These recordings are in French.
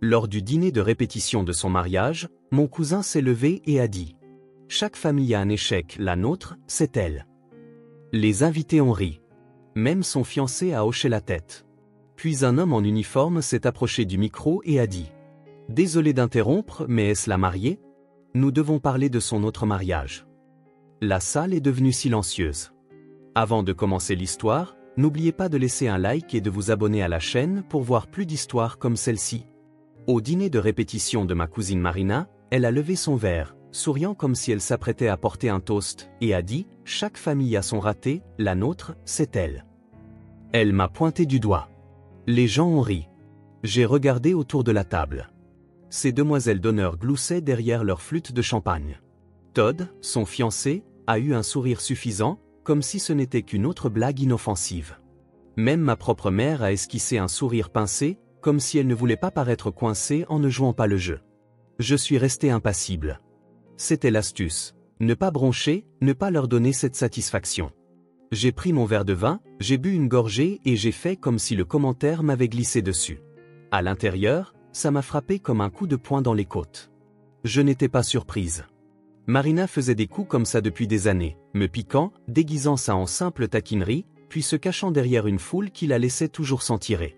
Lors du dîner de répétition de son mariage, mon cousin s'est levé et a dit « Chaque famille a un échec, la nôtre, c'est elle ». Les invités ont ri. Même son fiancé a hoché la tête. Puis un homme en uniforme s'est approché du micro et a dit « Désolé d'interrompre, mais est-ce la mariée? Nous devons parler de son autre mariage ». La salle est devenue silencieuse. Avant de commencer l'histoire, n'oubliez pas de laisser un like et de vous abonner à la chaîne pour voir plus d'histoires comme celle-ci. Au dîner de répétition de ma cousine Marina, elle a levé son verre, souriant comme si elle s'apprêtait à porter un toast, et a dit « Chaque famille a son raté, la nôtre, c'est elle ». Elle m'a pointé du doigt. Les gens ont ri. J'ai regardé autour de la table. Ces demoiselles d'honneur gloussaient derrière leur flûte de champagne. Todd, son fiancé, a eu un sourire suffisant, comme si ce n'était qu'une autre blague inoffensive. Même ma propre mère a esquissé un sourire pincé, comme si elle ne voulait pas paraître coincée en ne jouant pas le jeu. Je suis resté impassible. C'était l'astuce. Ne pas broncher, ne pas leur donner cette satisfaction. J'ai pris mon verre de vin, j'ai bu une gorgée et j'ai fait comme si le commentaire m'avait glissé dessus. À l'intérieur, ça m'a frappé comme un coup de poing dans les côtes. Je n'étais pas surprise. Marina faisait des coups comme ça depuis des années, me piquant, déguisant ça en simple taquinerie, puis se cachant derrière une foule qui la laissait toujours s'en tirer.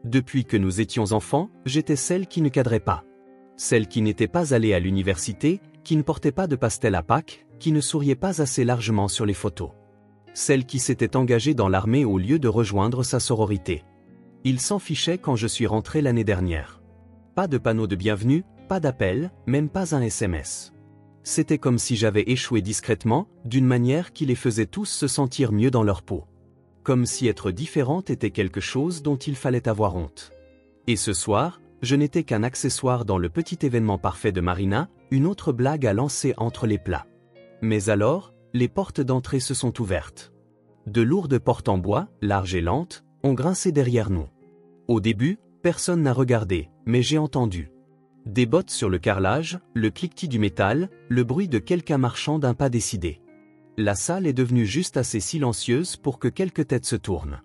Depuis que nous étions enfants, j'étais celle qui ne cadrait pas. Celle qui n'était pas allée à l'université, qui ne portait pas de pastel à Pâques, qui ne souriait pas assez largement sur les photos. Celle qui s'était engagée dans l'armée au lieu de rejoindre sa sororité. Il s'en fichait quand je suis rentré l'année dernière. Pas de panneau de bienvenue, pas d'appel, même pas un SMS. C'était comme si j'avais échoué discrètement, d'une manière qui les faisait tous se sentir mieux dans leur peau. Comme si être différente était quelque chose dont il fallait avoir honte. Et ce soir, je n'étais qu'un accessoire dans le petit événement parfait de Marina, une autre blague à lancer entre les plats. Mais alors, les portes d'entrée se sont ouvertes. De lourdes portes en bois, larges et lentes, ont grincé derrière nous. Au début, personne n'a regardé, mais j'ai entendu. Des bottes sur le carrelage, le cliquetis du métal, le bruit de quelqu'un marchant d'un pas décidé. La salle est devenue juste assez silencieuse pour que quelques têtes se tournent.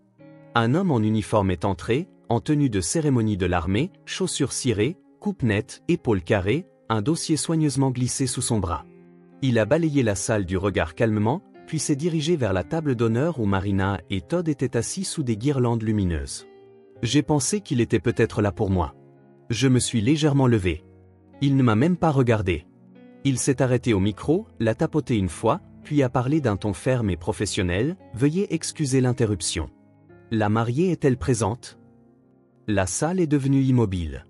Un homme en uniforme est entré, en tenue de cérémonie de l'armée, chaussures cirées, coupe nette, épaules carrées, un dossier soigneusement glissé sous son bras. Il a balayé la salle du regard calmement, puis s'est dirigé vers la table d'honneur où Marina et Todd étaient assis sous des guirlandes lumineuses. J'ai pensé qu'il était peut-être là pour moi. Je me suis légèrement levé. Il ne m'a même pas regardé. Il s'est arrêté au micro, l'a tapoté une fois, puis a parlé d'un ton ferme et professionnel, « Veuillez excuser l'interruption. La mariée est-elle présente ?» La salle est devenue immobile.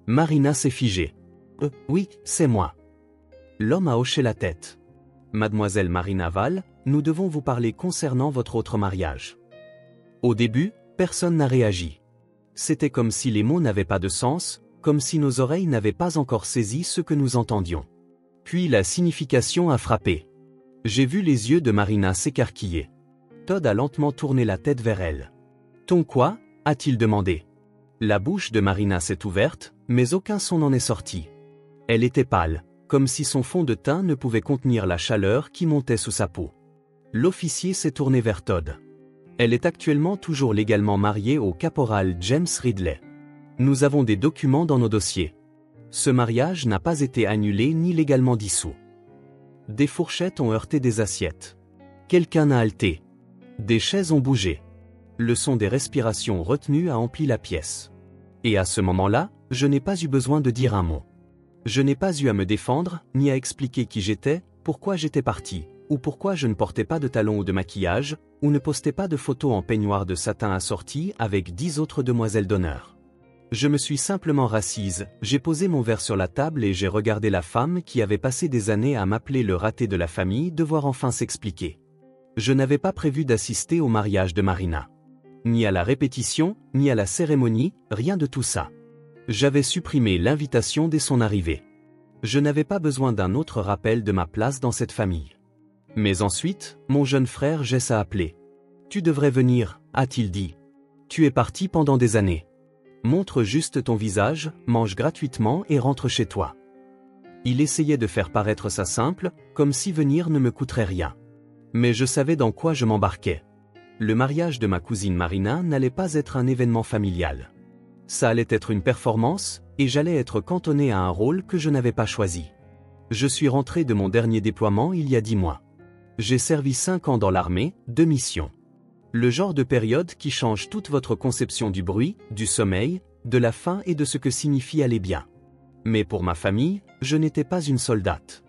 Marina s'est figée. « Oui, c'est moi. » L'homme a hoché la tête. « Mademoiselle Marina Val, nous devons vous parler concernant votre autre mariage. » Au début, personne n'a réagi. C'était comme si les mots n'avaient pas de sens, comme si nos oreilles n'avaient pas encore saisi ce que nous entendions. Puis la signification a frappé. J'ai vu les yeux de Marina s'écarquiller. Todd a lentement tourné la tête vers elle. « Ton quoi ?» a-t-il demandé. La bouche de Marina s'est ouverte, mais aucun son n'en est sorti. Elle était pâle, comme si son fond de teint ne pouvait contenir la chaleur qui montait sous sa peau. L'officier s'est tourné vers Todd. Elle est actuellement toujours légalement mariée au caporal James Ridley. Nous avons des documents dans nos dossiers. Ce mariage n'a pas été annulé ni légalement dissous. Des fourchettes ont heurté des assiettes. Quelqu'un a halté. Des chaises ont bougé. Le son des respirations retenues a empli la pièce. Et à ce moment-là, je n'ai pas eu besoin de dire un mot. Je n'ai pas eu à me défendre, ni à expliquer qui j'étais, pourquoi j'étais parti, ou pourquoi je ne portais pas de talons ou de maquillage, ou ne postais pas de photos en peignoir de satin assorti avec 10 autres demoiselles d'honneur. Je me suis simplement rassise, j'ai posé mon verre sur la table et j'ai regardé la femme qui avait passé des années à m'appeler le raté de la famille devoir enfin s'expliquer. Je n'avais pas prévu d'assister au mariage de Marina. Ni à la répétition, ni à la cérémonie, rien de tout ça. J'avais supprimé l'invitation dès son arrivée. Je n'avais pas besoin d'un autre rappel de ma place dans cette famille. Mais ensuite, mon jeune frère Jess a appelé. « Tu devrais venir », a-t-il dit. « Tu es parti pendant des années. Montre juste ton visage, mange gratuitement et rentre chez toi. » Il essayait de faire paraître ça simple, comme si venir ne me coûterait rien. Mais je savais dans quoi je m'embarquais. Le mariage de ma cousine Marina n'allait pas être un événement familial. Ça allait être une performance, et j'allais être cantonné à un rôle que je n'avais pas choisi. Je suis rentré de mon dernier déploiement il y a 10 mois. J'ai servi 5 ans dans l'armée, 2 missions. Le genre de période qui change toute votre conception du bruit, du sommeil, de la faim et de ce que signifie aller bien. Mais pour ma famille, je n'étais pas une soldate.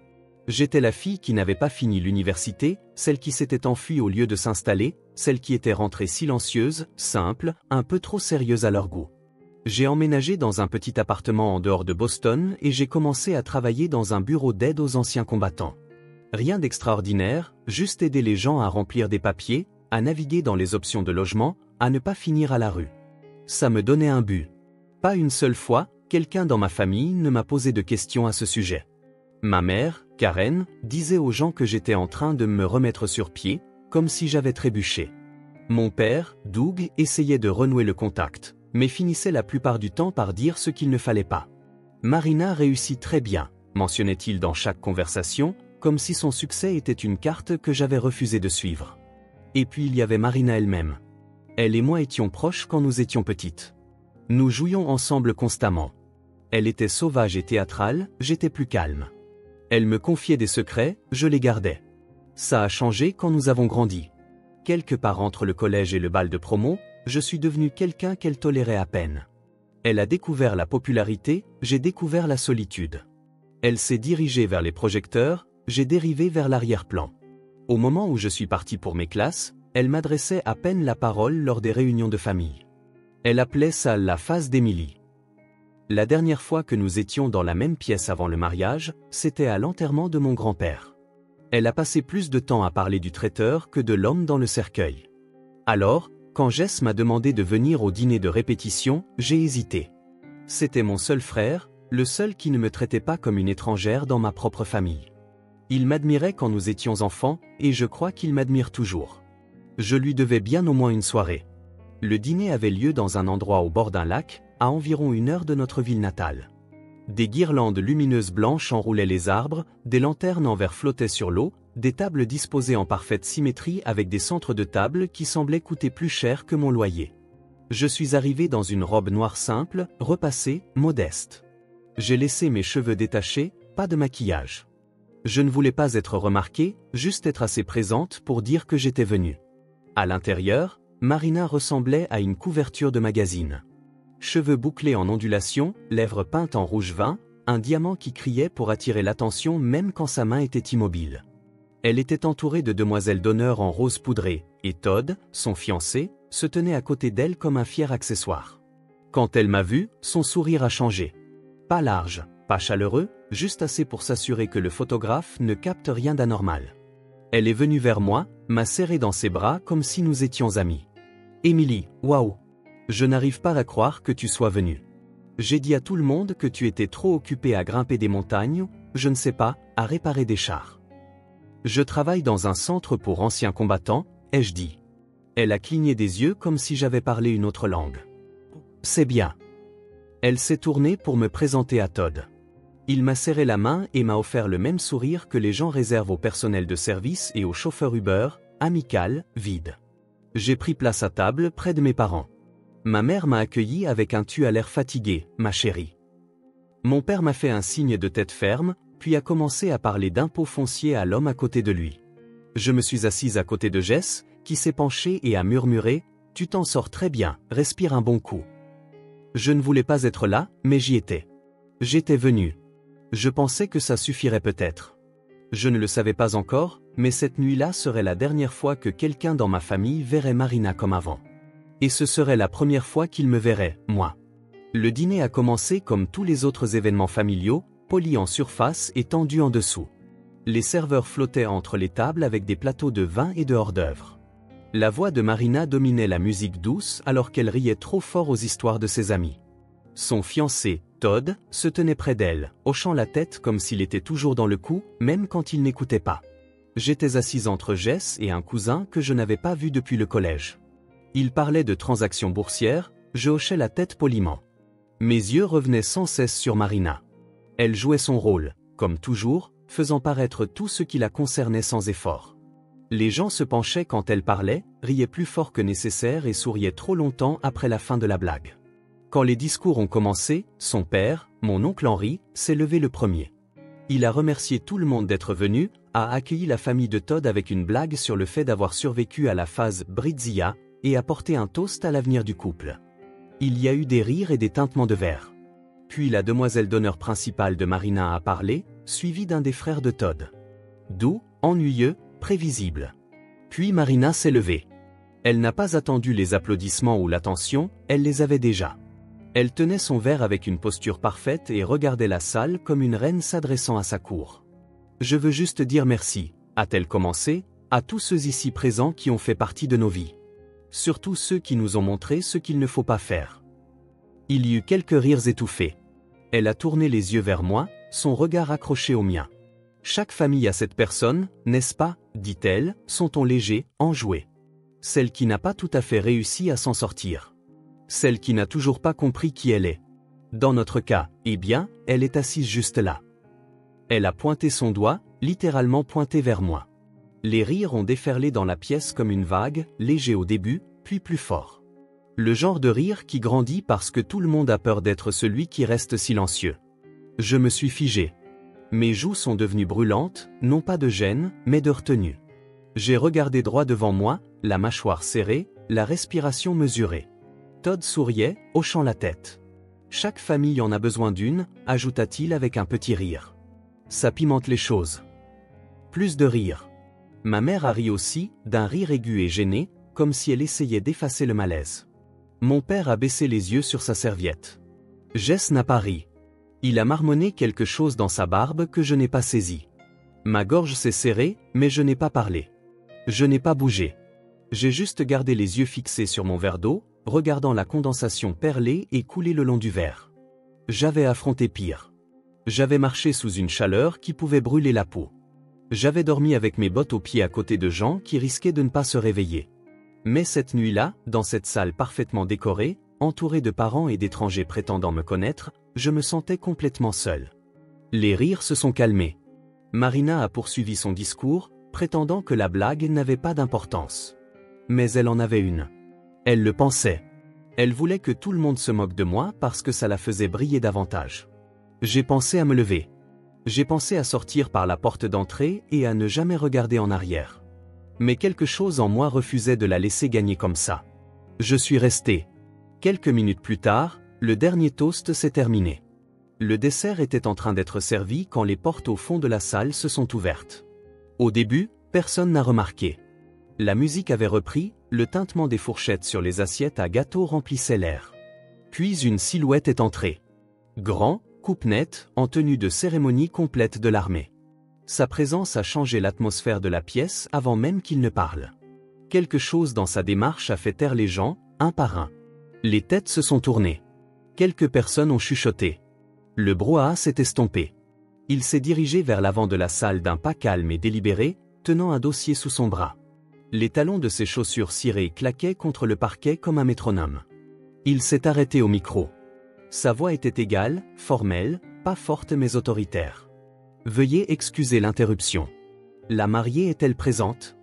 J'étais la fille qui n'avait pas fini l'université, celle qui s'était enfuie au lieu de s'installer, celle qui était rentrée silencieuse, simple, un peu trop sérieuse à leur goût. J'ai emménagé dans un petit appartement en dehors de Boston et j'ai commencé à travailler dans un bureau d'aide aux anciens combattants. Rien d'extraordinaire, juste aider les gens à remplir des papiers, à naviguer dans les options de logement, à ne pas finir à la rue. Ça me donnait un but. Pas une seule fois, quelqu'un dans ma famille ne m'a posé de questions à ce sujet. Ma mère, Karen, disait aux gens que j'étais en train de me remettre sur pied, comme si j'avais trébuché. Mon père, Doug, essayait de renouer le contact, mais finissait la plupart du temps par dire ce qu'il ne fallait pas. Marina réussit très bien, mentionnait-il dans chaque conversation, comme si son succès était une carte que j'avais refusé de suivre. Et puis il y avait Marina elle-même. Elle et moi étions proches quand nous étions petites. Nous jouions ensemble constamment. Elle était sauvage et théâtrale, j'étais plus calme. Elle me confiait des secrets, je les gardais. Ça a changé quand nous avons grandi. Quelque part entre le collège et le bal de promo, je suis devenu quelqu'un qu'elle tolérait à peine. Elle a découvert la popularité, j'ai découvert la solitude. Elle s'est dirigée vers les projecteurs, j'ai dérivé vers l'arrière-plan. Au moment où je suis parti pour mes classes, elle m'adressait à peine la parole lors des réunions de famille. Elle appelait ça la phase d'Émilie. La dernière fois que nous étions dans la même pièce avant le mariage, c'était à l'enterrement de mon grand-père. Elle a passé plus de temps à parler du traiteur que de l'homme dans le cercueil. Alors, quand Jess m'a demandé de venir au dîner de répétition, j'ai hésité. C'était mon seul frère, le seul qui ne me traitait pas comme une étrangère dans ma propre famille. Il m'admirait quand nous étions enfants, et je crois qu'il m'admire toujours. Je lui devais bien au moins une soirée. Le dîner avait lieu dans un endroit au bord d'un lac, à environ 1 heure de notre ville natale. Des guirlandes lumineuses blanches enroulaient les arbres, des lanternes en verre flottaient sur l'eau, des tables disposées en parfaite symétrie avec des centres de table qui semblaient coûter plus cher que mon loyer. Je suis arrivé dans une robe noire simple, repassée, modeste. J'ai laissé mes cheveux détachés, pas de maquillage. Je ne voulais pas être remarquée, juste être assez présente pour dire que j'étais venue. À l'intérieur, Marina ressemblait à une couverture de magazine. Cheveux bouclés en ondulation, lèvres peintes en rouge vin, un diamant qui criait pour attirer l'attention même quand sa main était immobile. Elle était entourée de demoiselles d'honneur en rose poudré, et Todd, son fiancé, se tenait à côté d'elle comme un fier accessoire. Quand elle m'a vu, son sourire a changé. Pas large, pas chaleureux, juste assez pour s'assurer que le photographe ne capte rien d'anormal. Elle est venue vers moi, m'a serré dans ses bras comme si nous étions amis. « Émilie, waouh! Je n'arrive pas à croire que tu sois venue. J'ai dit à tout le monde que tu étais trop occupée à grimper des montagnes, je ne sais pas, à réparer des chars. Je travaille dans un centre pour anciens combattants, ai-je dit. Elle a cligné des yeux comme si j'avais parlé une autre langue. C'est bien. Elle s'est tournée pour me présenter à Todd. Il m'a serré la main et m'a offert le même sourire que les gens réservent au personnel de service et aux chauffeurs Uber, amical, vide. J'ai pris place à table près de mes parents. Ma mère m'a accueilli avec un tu as l'air fatigué, ma chérie. Mon père m'a fait un signe de tête ferme, puis a commencé à parler d'impôts fonciers à l'homme à côté de lui. Je me suis assise à côté de Jess, qui s'est penchée et a murmuré « Tu t'en sors très bien, respire un bon coup ». Je ne voulais pas être là, mais j'y étais. J'étais venu. Je pensais que ça suffirait peut-être. Je ne le savais pas encore, mais cette nuit-là serait la dernière fois que quelqu'un dans ma famille verrait Marina comme avant. Et ce serait la première fois qu'il me verrait, moi. Le dîner a commencé comme tous les autres événements familiaux, poli en surface et tendu en dessous. Les serveurs flottaient entre les tables avec des plateaux de vin et de hors-d'œuvre. La voix de Marina dominait la musique douce alors qu'elle riait trop fort aux histoires de ses amis. Son fiancé, Todd, se tenait près d'elle, hochant la tête comme s'il était toujours dans le coup, même quand il n'écoutait pas. J'étais assise entre Jess et un cousin que je n'avais pas vu depuis le collège. Il parlait de transactions boursières, je hochais la tête poliment. Mes yeux revenaient sans cesse sur Marina. Elle jouait son rôle, comme toujours, faisant paraître tout ce qui la concernait sans effort. Les gens se penchaient quand elle parlait, riaient plus fort que nécessaire et souriaient trop longtemps après la fin de la blague. Quand les discours ont commencé, son père, mon oncle Henry, s'est levé le premier. Il a remercié tout le monde d'être venu, a accueilli la famille de Todd avec une blague sur le fait d'avoir survécu à la phase Britzia, et a porté un toast à l'avenir du couple. Il y a eu des rires et des tintements de verre. Puis la demoiselle d'honneur principale de Marina a parlé, suivie d'un des frères de Todd. Doux, ennuyeux, prévisible. Puis Marina s'est levée. Elle n'a pas attendu les applaudissements ou l'attention, elle les avait déjà. Elle tenait son verre avec une posture parfaite et regardait la salle comme une reine s'adressant à sa cour. « Je veux juste dire merci », a-t-elle commencé, à tous ceux ici présents qui ont fait partie de nos vies. Surtout ceux qui nous ont montré ce qu'il ne faut pas faire. Il y eut quelques rires étouffés. Elle a tourné les yeux vers moi, son regard accroché au mien. « Chaque famille a cette personne, n'est-ce pas, dit-elle, son ton léger, enjoué. Celle qui n'a pas tout à fait réussi à s'en sortir. Celle qui n'a toujours pas compris qui elle est. Dans notre cas, eh bien, elle est assise juste là. » Elle a pointé son doigt, littéralement pointé vers moi. Les rires ont déferlé dans la pièce comme une vague, léger au début, puis plus fort. Le genre de rire qui grandit parce que tout le monde a peur d'être celui qui reste silencieux. Je me suis figé. Mes joues sont devenues brûlantes, non pas de gêne, mais de retenue. J'ai regardé droit devant moi, la mâchoire serrée, la respiration mesurée. Todd souriait, hochant la tête. « Chaque famille en a besoin d'une », ajouta-t-il avec un petit rire. « Ça pimente les choses. » Plus de rire. Ma mère a ri aussi, d'un rire aigu et gêné, comme si elle essayait d'effacer le malaise. Mon père a baissé les yeux sur sa serviette. Jess n'a pas ri. Il a marmonné quelque chose dans sa barbe que je n'ai pas saisi. Ma gorge s'est serrée, mais je n'ai pas parlé. Je n'ai pas bougé. J'ai juste gardé les yeux fixés sur mon verre d'eau, regardant la condensation perler et couler le long du verre. J'avais affronté pire. J'avais marché sous une chaleur qui pouvait brûler la peau. J'avais dormi avec mes bottes aux pieds à côté de gens qui risquaient de ne pas se réveiller. Mais cette nuit-là, dans cette salle parfaitement décorée, entourée de parents et d'étrangers prétendant me connaître, je me sentais complètement seul. Les rires se sont calmés. Marina a poursuivi son discours, prétendant que la blague n'avait pas d'importance. Mais elle en avait une. Elle le pensait. Elle voulait que tout le monde se moque de moi parce que ça la faisait briller davantage. J'ai pensé à me lever. J'ai pensé à sortir par la porte d'entrée et à ne jamais regarder en arrière. Mais quelque chose en moi refusait de la laisser gagner comme ça. Je suis resté. Quelques minutes plus tard, le dernier toast s'est terminé. Le dessert était en train d'être servi quand les portes au fond de la salle se sont ouvertes. Au début, personne n'a remarqué. La musique avait repris, le tintement des fourchettes sur les assiettes à gâteau remplissait l'air. Puis une silhouette est entrée. Grand, coupe nette, en tenue de cérémonie complète de l'armée. Sa présence a changé l'atmosphère de la pièce avant même qu'il ne parle. Quelque chose dans sa démarche a fait taire les gens, un par un. Les têtes se sont tournées. Quelques personnes ont chuchoté. Le brouhaha s'est estompé. Il s'est dirigé vers l'avant de la salle d'un pas calme et délibéré, tenant un dossier sous son bras. Les talons de ses chaussures cirées claquaient contre le parquet comme un métronome. Il s'est arrêté au micro. Sa voix était égale, formelle, pas forte mais autoritaire. « Veuillez excuser l'interruption. La mariée est-elle présente ?»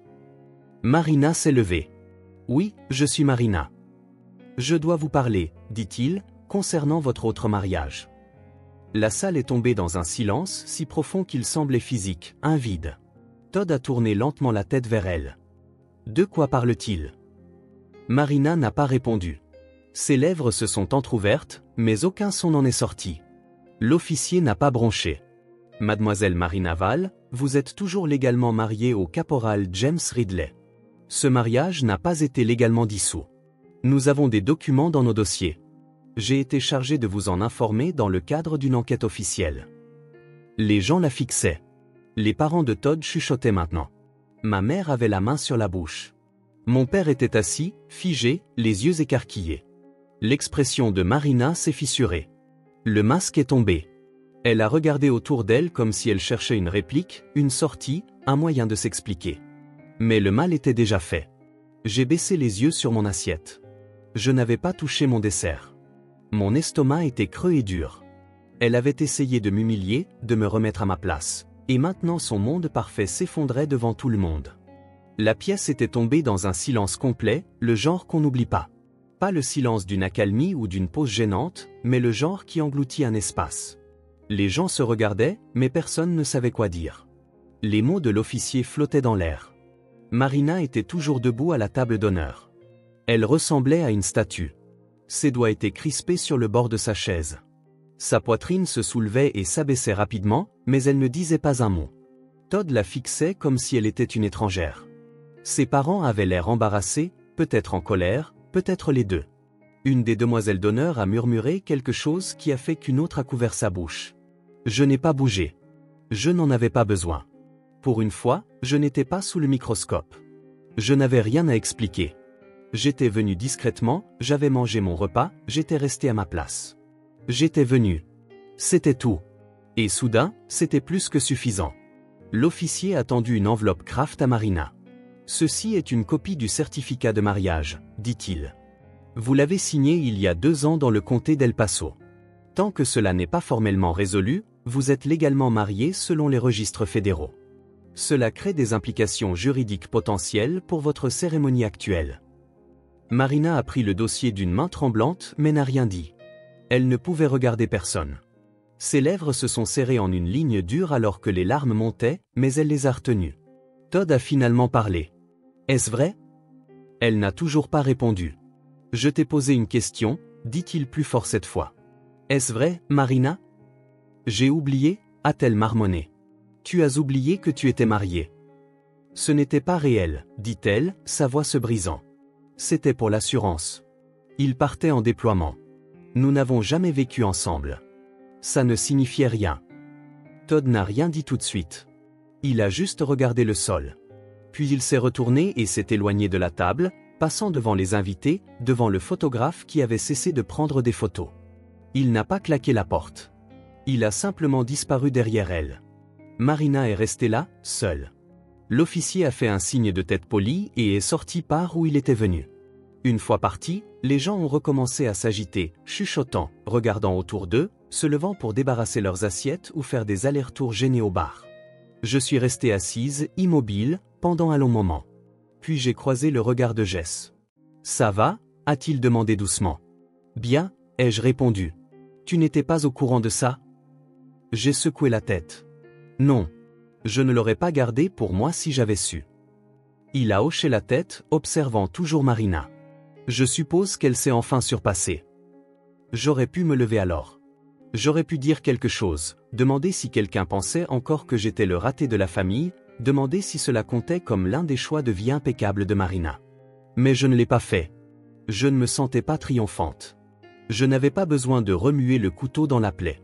Marina s'est levée. « Oui, je suis Marina. »« Je dois vous parler, » dit-il, « concernant votre autre mariage. » La salle est tombée dans un silence si profond qu'il semblait physique, un vide. Todd a tourné lentement la tête vers elle. « De quoi parle-t-il » Marina n'a pas répondu. Ses lèvres se sont entr'ouvertes, mais aucun son n'en est sorti. L'officier n'a pas bronché. « Mademoiselle Marina Val, vous êtes toujours légalement mariée au caporal James Ridley. Ce mariage n'a pas été légalement dissous. Nous avons des documents dans nos dossiers. J'ai été chargé de vous en informer dans le cadre d'une enquête officielle. » Les gens la fixaient. Les parents de Todd chuchotaient maintenant. Ma mère avait la main sur la bouche. Mon père était assis, figé, les yeux écarquillés. L'expression de Marina s'est fissurée. Le masque est tombé. Elle a regardé autour d'elle comme si elle cherchait une réplique, une sortie, un moyen de s'expliquer. Mais le mal était déjà fait. J'ai baissé les yeux sur mon assiette. Je n'avais pas touché mon dessert. Mon estomac était creux et dur. Elle avait essayé de m'humilier, de me remettre à ma place. Et maintenant son monde parfait s'effondrait devant tout le monde. La pièce était tombée dans un silence complet, le genre qu'on n'oublie pas. Pas le silence d'une accalmie ou d'une pause gênante, mais le genre qui engloutit un espace. Les gens se regardaient, mais personne ne savait quoi dire. Les mots de l'officier flottaient dans l'air. Marina était toujours debout à la table d'honneur. Elle ressemblait à une statue. Ses doigts étaient crispés sur le bord de sa chaise. Sa poitrine se soulevait et s'abaissait rapidement, mais elle ne disait pas un mot. Todd la fixait comme si elle était une étrangère. Ses parents avaient l'air embarrassés, peut-être en colère, peut-être les deux. Une des demoiselles d'honneur a murmuré quelque chose qui a fait qu'une autre a couvert sa bouche. Je n'ai pas bougé. Je n'en avais pas besoin. Pour une fois, je n'étais pas sous le microscope. Je n'avais rien à expliquer. J'étais venu discrètement, j'avais mangé mon repas, j'étais resté à ma place. J'étais venu. C'était tout. Et soudain, c'était plus que suffisant. L'officier a tendu une enveloppe Kraft à Marina. Ceci est une copie du certificat de mariage, dit-il. Vous l'avez signé il y a 2 ans dans le comté d'El Paso. Tant que cela n'est pas formellement résolu, vous êtes légalement mariés selon les registres fédéraux. Cela crée des implications juridiques potentielles pour votre cérémonie actuelle. Marina a pris le dossier d'une main tremblante mais n'a rien dit. Elle ne pouvait regarder personne. Ses lèvres se sont serrées en une ligne dure alors que les larmes montaient, mais elle les a retenues. Todd a finalement parlé. Est-ce vrai? Elle n'a toujours pas répondu. Je t'ai posé une question, dit-il plus fort cette fois. Est-ce vrai, Marina? J'ai oublié, a-t-elle marmonné. Tu as oublié que tu étais mariée. Ce n'était pas réel, dit-elle, sa voix se brisant. C'était pour l'assurance. Il partait en déploiement. Nous n'avons jamais vécu ensemble. Ça ne signifiait rien. Todd n'a rien dit tout de suite. Il a juste regardé le sol. Puis il s'est retourné et s'est éloigné de la table, passant devant les invités, devant le photographe qui avait cessé de prendre des photos. Il n'a pas claqué la porte. Il a simplement disparu derrière elle. Marina est restée là, seule. L'officier a fait un signe de tête poli et est sorti par où il était venu. Une fois parti, les gens ont recommencé à s'agiter, chuchotant, regardant autour d'eux, se levant pour débarrasser leurs assiettes ou faire des allers-retours gênés au bar. Je suis restée assise, immobile, pendant un long moment. Puis j'ai croisé le regard de Jess. « Ça va ?» a-t-il demandé doucement. « Bien » ai-je répondu. « Tu n'étais pas au courant de ça ?» J'ai secoué la tête. « Non. Je ne l'aurais pas gardé pour moi si j'avais su. » Il a hoché la tête, observant toujours Marina. Je suppose qu'elle s'est enfin surpassée. J'aurais pu me lever alors. J'aurais pu dire quelque chose, demander si quelqu'un pensait encore que j'étais le raté de la famille, demander si cela comptait comme l'un des choix de vie impeccables de Marina. Mais je ne l'ai pas fait. Je ne me sentais pas triomphante. Je n'avais pas besoin de remuer le couteau dans la plaie.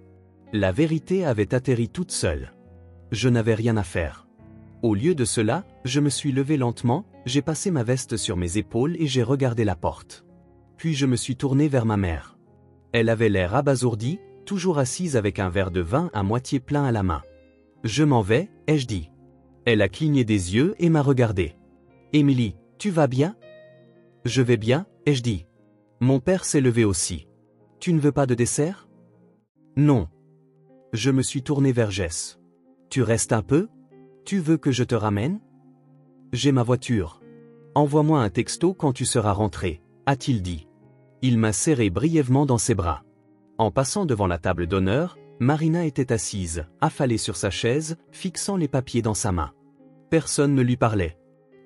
La vérité avait atterri toute seule. Je n'avais rien à faire. Au lieu de cela, je me suis levé lentement, j'ai passé ma veste sur mes épaules et j'ai regardé la porte. Puis je me suis tourné vers ma mère. Elle avait l'air abasourdie, toujours assise avec un verre de vin à moitié plein à la main. « Je m'en vais » ai-je dit. Elle a cligné des yeux et m'a regardé. « Émilie, tu vas bien ?»« Je vais bien » ai-je dit. Mon père s'est levé aussi. « Tu ne veux pas de dessert ?»« Non. » Je me suis tourné vers Jess. « Tu restes un peu ? Tu veux que je te ramène ? » J'ai ma voiture. Envoie-moi un texto quand tu seras rentré, a-t-il dit. Il m'a serré brièvement dans ses bras. En passant devant la table d'honneur, Marina était assise, affalée sur sa chaise, fixant les papiers dans sa main. Personne ne lui parlait.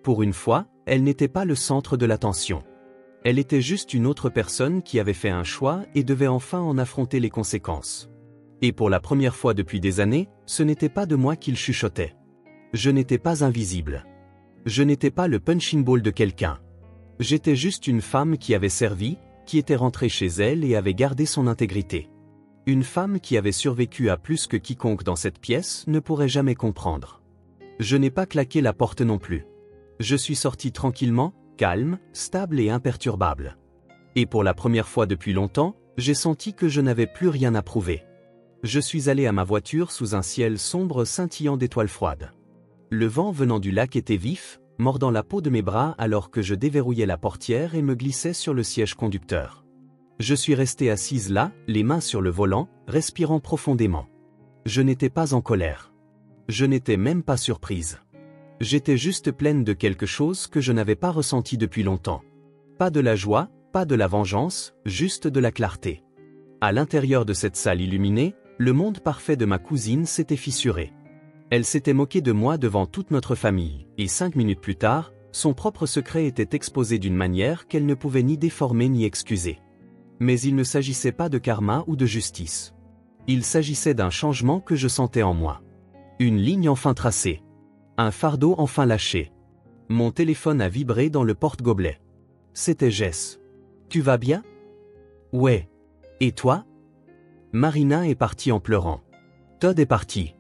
Pour une fois, elle n'était pas le centre de l'attention. Elle était juste une autre personne qui avait fait un choix et devait enfin en affronter les conséquences. Et pour la première fois depuis des années, ce n'était pas de moi qu'il chuchotait. Je n'étais pas invisible. Je n'étais pas le punching ball de quelqu'un. J'étais juste une femme qui avait servi, qui était rentrée chez elle et avait gardé son intégrité. Une femme qui avait survécu à plus que quiconque dans cette pièce ne pourrait jamais comprendre. Je n'ai pas claqué la porte non plus. Je suis sorti tranquillement, calme, stable et imperturbable. Et pour la première fois depuis longtemps, j'ai senti que je n'avais plus rien à prouver. Je suis allé à ma voiture sous un ciel sombre scintillant d'étoiles froides. Le vent venant du lac était vif, mordant la peau de mes bras alors que je déverrouillais la portière et me glissais sur le siège conducteur. Je suis restée assise là, les mains sur le volant, respirant profondément. Je n'étais pas en colère. Je n'étais même pas surprise. J'étais juste pleine de quelque chose que je n'avais pas ressenti depuis longtemps. Pas de la joie, Pas de la vengeance, juste de la clarté. À l'intérieur de cette salle illuminée, le monde parfait de ma cousine s'était fissuré. Elle s'était moquée de moi devant toute notre famille, et 5 minutes plus tard, son propre secret était exposé d'une manière qu'elle ne pouvait ni déformer ni excuser. Mais il ne s'agissait pas de karma ou de justice. Il s'agissait d'un changement que je sentais en moi. Une ligne enfin tracée. Un fardeau enfin lâché. Mon téléphone a vibré dans le porte-gobelet. C'était Jess. Tu vas bien? Ouais. Et toi? Marina est partie en pleurant. Todd est parti.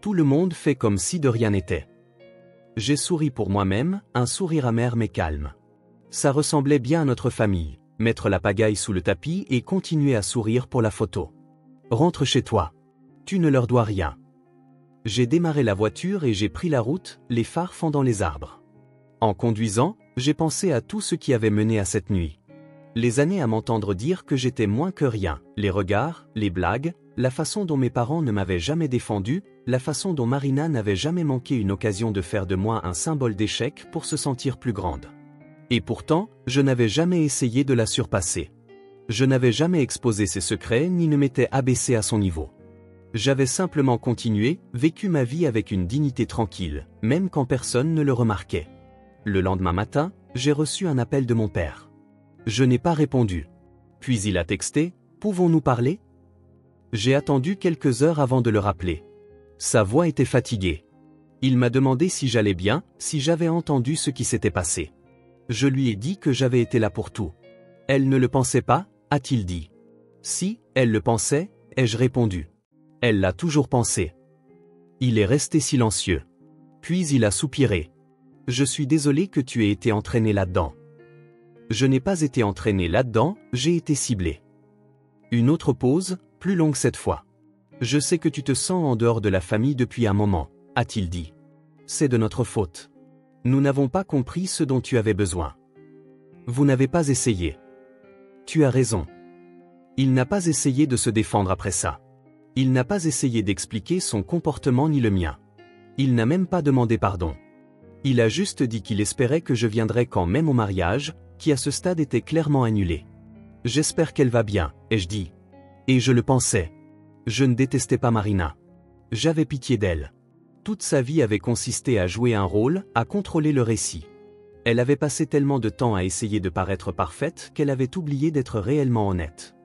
Tout le monde fait comme si de rien n'était. J'ai souri pour moi-même, un sourire amer mais calme. Ça ressemblait bien à notre famille, mettre la pagaille sous le tapis et continuer à sourire pour la photo. Rentre chez toi. Tu ne leur dois rien. J'ai démarré la voiture et j'ai pris la route, les phares fendant les arbres. En conduisant, j'ai pensé à tout ce qui avait mené à cette nuit. Les années à m'entendre dire que j'étais moins que rien, les regards, les blagues, la façon dont mes parents ne m'avaient jamais défendu, la façon dont Marina n'avait jamais manqué une occasion de faire de moi un symbole d'échec pour se sentir plus grande. Et pourtant, je n'avais jamais essayé de la surpasser. Je n'avais jamais exposé ses secrets ni ne m'étais abaissé à son niveau. J'avais simplement continué, vécu ma vie avec une dignité tranquille, même quand personne ne le remarquait. Le lendemain matin, j'ai reçu un appel de mon père. Je n'ai pas répondu. Puis il a texté « Pouvons-nous parler ?» J'ai attendu quelques heures avant de le rappeler. Sa voix était fatiguée. Il m'a demandé si j'allais bien, si j'avais entendu ce qui s'était passé. Je lui ai dit que j'avais été là pour tout. Elle ne le pensait pas, a-t-il dit. Si, elle le pensait, ai-je répondu. Elle l'a toujours pensé. Il est resté silencieux. Puis il a soupiré. Je suis désolé que tu aies été entraîné là-dedans. Je n'ai pas été entraîné là-dedans, j'ai été ciblé. Une autre pause, plus longue cette fois. Je sais que tu te sens en dehors de la famille depuis un moment, a-t-il dit. C'est de notre faute. Nous n'avons pas compris ce dont tu avais besoin. Vous n'avez pas essayé. Tu as raison. Il n'a pas essayé de se défendre après ça. Il n'a pas essayé d'expliquer son comportement ni le mien. Il n'a même pas demandé pardon. Il a juste dit qu'il espérait que je viendrais quand même au mariage, qui à ce stade était clairement annulé. J'espère qu'elle va bien, ai-je dit. Et je le pensais. Je ne détestais pas Marina. J'avais pitié d'elle. Toute sa vie avait consisté à jouer un rôle, à contrôler le récit. Elle avait passé tellement de temps à essayer de paraître parfaite qu'elle avait oublié d'être réellement honnête.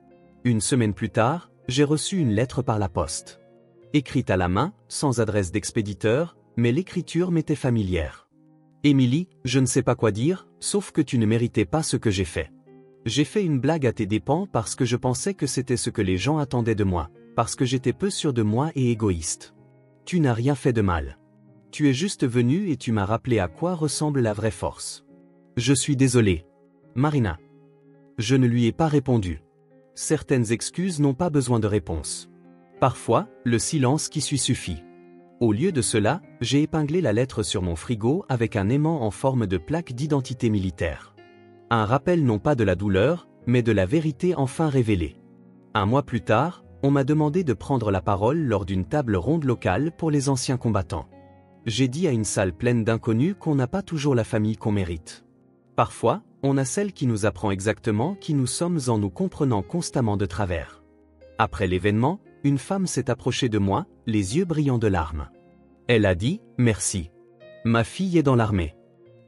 Une semaine plus tard, j'ai reçu une lettre par la poste. Écrite à la main, sans adresse d'expéditeur, mais l'écriture m'était familière. Émilie, je ne sais pas quoi dire, sauf que tu ne méritais pas ce que j'ai fait. J'ai fait une blague à tes dépens parce que je pensais que c'était ce que les gens attendaient de moi, parce que j'étais peu sûr de moi et égoïste. Tu n'as rien fait de mal. Tu es juste venu et tu m'as rappelé à quoi ressemble la vraie force. Je suis désolé. Marina. Je ne lui ai pas répondu. Certaines excuses n'ont pas besoin de réponse. Parfois, le silence qui suffit. Au lieu de cela, j'ai épinglé la lettre sur mon frigo avec un aimant en forme de plaque d'identité militaire. Un rappel non pas de la douleur, mais de la vérité enfin révélée. Un mois plus tard, on m'a demandé de prendre la parole lors d'une table ronde locale pour les anciens combattants. J'ai dit à une salle pleine d'inconnus qu'on n'a pas toujours la famille qu'on mérite. Parfois, on a celle qui nous apprend exactement qui nous sommes en nous comprenant constamment de travers. Après l'événement, une femme s'est approchée de moi, les yeux brillants de larmes. Elle a dit « Merci. Ma fille est dans l'armée. »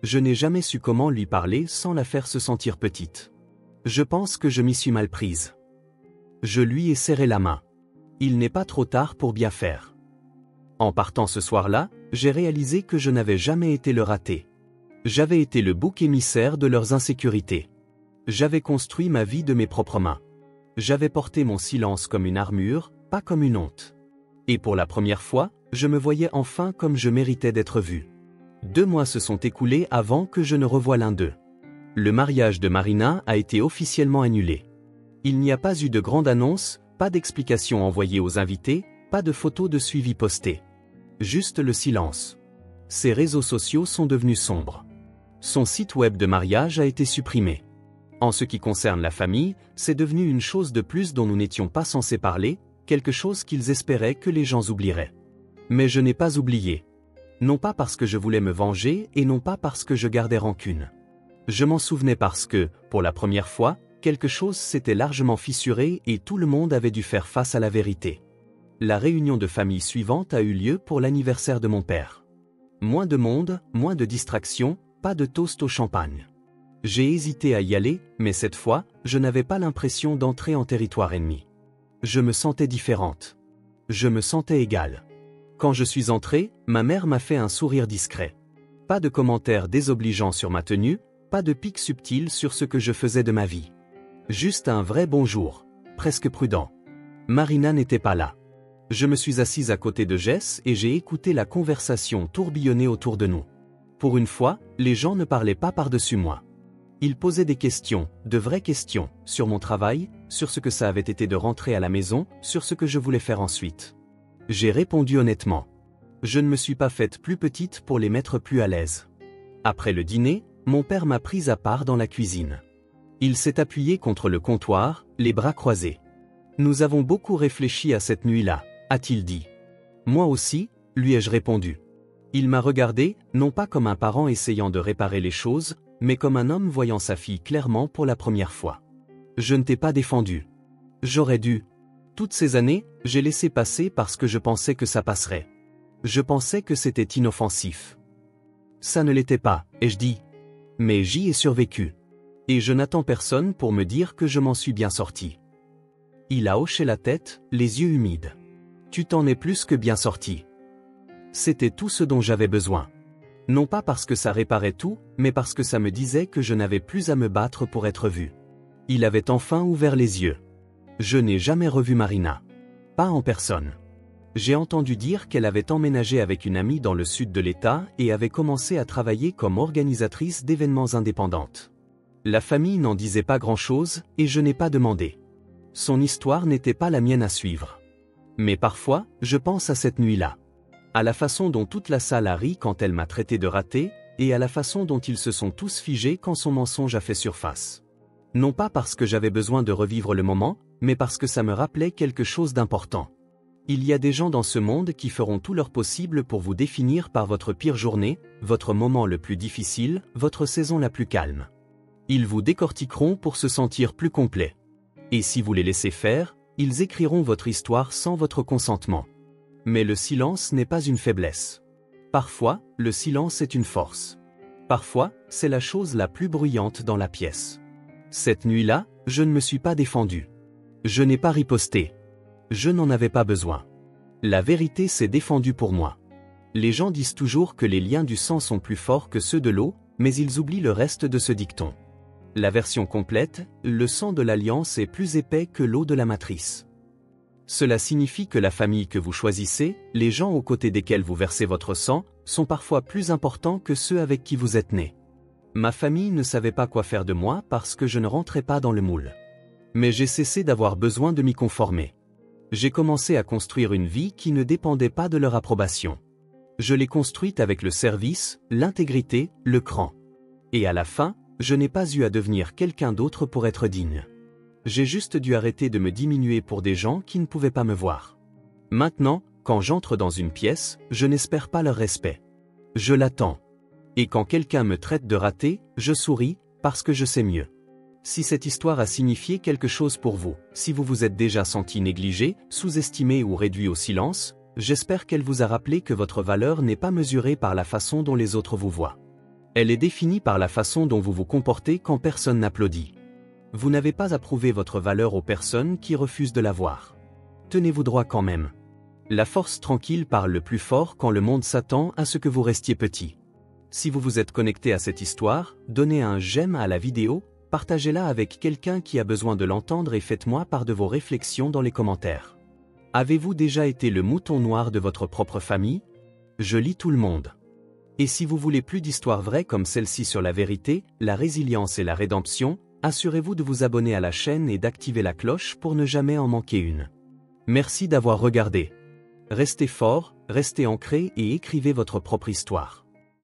Je n'ai jamais su comment lui parler sans la faire se sentir petite. Je pense que je m'y suis mal prise. Je lui ai serré la main. Il n'est pas trop tard pour bien faire. En partant ce soir-là, j'ai réalisé que je n'avais jamais été le raté. J'avais été le bouc émissaire de leurs insécurités. J'avais construit ma vie de mes propres mains. J'avais porté mon silence comme une armure, pas comme une honte. Et pour la première fois, je me voyais enfin comme je méritais d'être vu. 2 mois se sont écoulés avant que je ne revoie l'un d'eux. Le mariage de Marina a été officiellement annulé. Il n'y a pas eu de grande annonce, pas d'explication envoyée aux invités, pas de photos de suivi postées. Juste le silence. Ses réseaux sociaux sont devenus sombres. Son site web de mariage a été supprimé. En ce qui concerne la famille, c'est devenu une chose de plus dont nous n'étions pas censés parler, quelque chose qu'ils espéraient que les gens oublieraient. Mais je n'ai pas oublié. Non pas parce que je voulais me venger et non pas parce que je gardais rancune. Je m'en souvenais parce que, pour la première fois, quelque chose s'était largement fissuré et tout le monde avait dû faire face à la vérité. La réunion de famille suivante a eu lieu pour l'anniversaire de mon père. Moins de monde, moins de distractions, pas de toast au champagne. J'ai hésité à y aller, mais cette fois, je n'avais pas l'impression d'entrer en territoire ennemi. Je me sentais différente. Je me sentais égale. Quand je suis entré, ma mère m'a fait un sourire discret. Pas de commentaires désobligeants sur ma tenue, pas de pics subtils sur ce que je faisais de ma vie. Juste un vrai bonjour, presque prudent. Marina n'était pas là. Je me suis assise à côté de Jess et j'ai écouté la conversation tourbillonner autour de nous. Pour une fois, les gens ne parlaient pas par-dessus moi. Ils posaient des questions, de vraies questions, sur mon travail, sur ce que ça avait été de rentrer à la maison, sur ce que je voulais faire ensuite. J'ai répondu honnêtement. Je ne me suis pas faite plus petite pour les mettre plus à l'aise. Après le dîner, mon père m'a prise à part dans la cuisine. Il s'est appuyé contre le comptoir, les bras croisés. Nous avons beaucoup réfléchi à cette nuit-là, a-t-il dit. Moi aussi, lui ai-je répondu. Il m'a regardé, non pas comme un parent essayant de réparer les choses, mais comme un homme voyant sa fille clairement pour la première fois. Je ne t'ai pas défendu. J'aurais dû. Toutes ces années, j'ai laissé passer parce que je pensais que ça passerait. Je pensais que c'était inoffensif. Ça ne l'était pas, ai-je dit. Mais j'y ai survécu. Et je n'attends personne pour me dire que je m'en suis bien sorti. Il a hoché la tête, les yeux humides. Tu t'en es plus que bien sorti. C'était tout ce dont j'avais besoin. Non pas parce que ça réparait tout, mais parce que ça me disait que je n'avais plus à me battre pour être vu. Il avait enfin ouvert les yeux. Je n'ai jamais revu Marina. Pas en personne. J'ai entendu dire qu'elle avait emménagé avec une amie dans le sud de l'État et avait commencé à travailler comme organisatrice d'événements indépendantes. La famille n'en disait pas grand-chose et je n'ai pas demandé. Son histoire n'était pas la mienne à suivre. Mais parfois, je pense à cette nuit-là. À la façon dont toute la salle a ri quand elle m'a traité de raté, et à la façon dont ils se sont tous figés quand son mensonge a fait surface. Non pas parce que j'avais besoin de revivre le moment, mais parce que ça me rappelait quelque chose d'important. Il y a des gens dans ce monde qui feront tout leur possible pour vous définir par votre pire journée, votre moment le plus difficile, votre saison la plus calme. Ils vous décortiqueront pour se sentir plus complet. Et si vous les laissez faire, ils écriront votre histoire sans votre consentement. Mais le silence n'est pas une faiblesse. Parfois, le silence est une force. Parfois, c'est la chose la plus bruyante dans la pièce. Cette nuit-là, je ne me suis pas défendu. Je n'ai pas riposté. Je n'en avais pas besoin. La vérité s'est défendue pour moi. Les gens disent toujours que les liens du sang sont plus forts que ceux de l'eau, mais ils oublient le reste de ce dicton. La version complète, le sang de l'alliance est plus épais que l'eau de la matrice. Cela signifie que la famille que vous choisissez, les gens aux côtés desquels vous versez votre sang, sont parfois plus importants que ceux avec qui vous êtes né. Ma famille ne savait pas quoi faire de moi parce que je ne rentrais pas dans le moule. Mais j'ai cessé d'avoir besoin de m'y conformer. J'ai commencé à construire une vie qui ne dépendait pas de leur approbation. Je l'ai construite avec le service, l'intégrité, le cran. Et à la fin, je n'ai pas eu à devenir quelqu'un d'autre pour être digne. J'ai juste dû arrêter de me diminuer pour des gens qui ne pouvaient pas me voir. Maintenant, quand j'entre dans une pièce, je n'espère pas leur respect. Je l'attends. Et quand quelqu'un me traite de raté, je souris, parce que je sais mieux. Si cette histoire a signifié quelque chose pour vous, si vous vous êtes déjà senti négligé, sous-estimé ou réduit au silence, j'espère qu'elle vous a rappelé que votre valeur n'est pas mesurée par la façon dont les autres vous voient. Elle est définie par la façon dont vous vous comportez quand personne n'applaudit. Vous n'avez pas à prouver votre valeur aux personnes qui refusent de la voir. Tenez-vous droit quand même. La force tranquille parle le plus fort quand le monde s'attend à ce que vous restiez petit. Si vous vous êtes connecté à cette histoire, donnez un j'aime à la vidéo, partagez-la avec quelqu'un qui a besoin de l'entendre et faites-moi part de vos réflexions dans les commentaires. Avez-vous déjà été le mouton noir de votre propre famille? Je lis tout le monde. Et si vous voulez plus d'histoires vraies comme celle-ci sur la vérité, la résilience et la rédemption, assurez-vous de vous abonner à la chaîne et d'activer la cloche pour ne jamais en manquer une. Merci d'avoir regardé. Restez fort, restez ancré et écrivez votre propre histoire.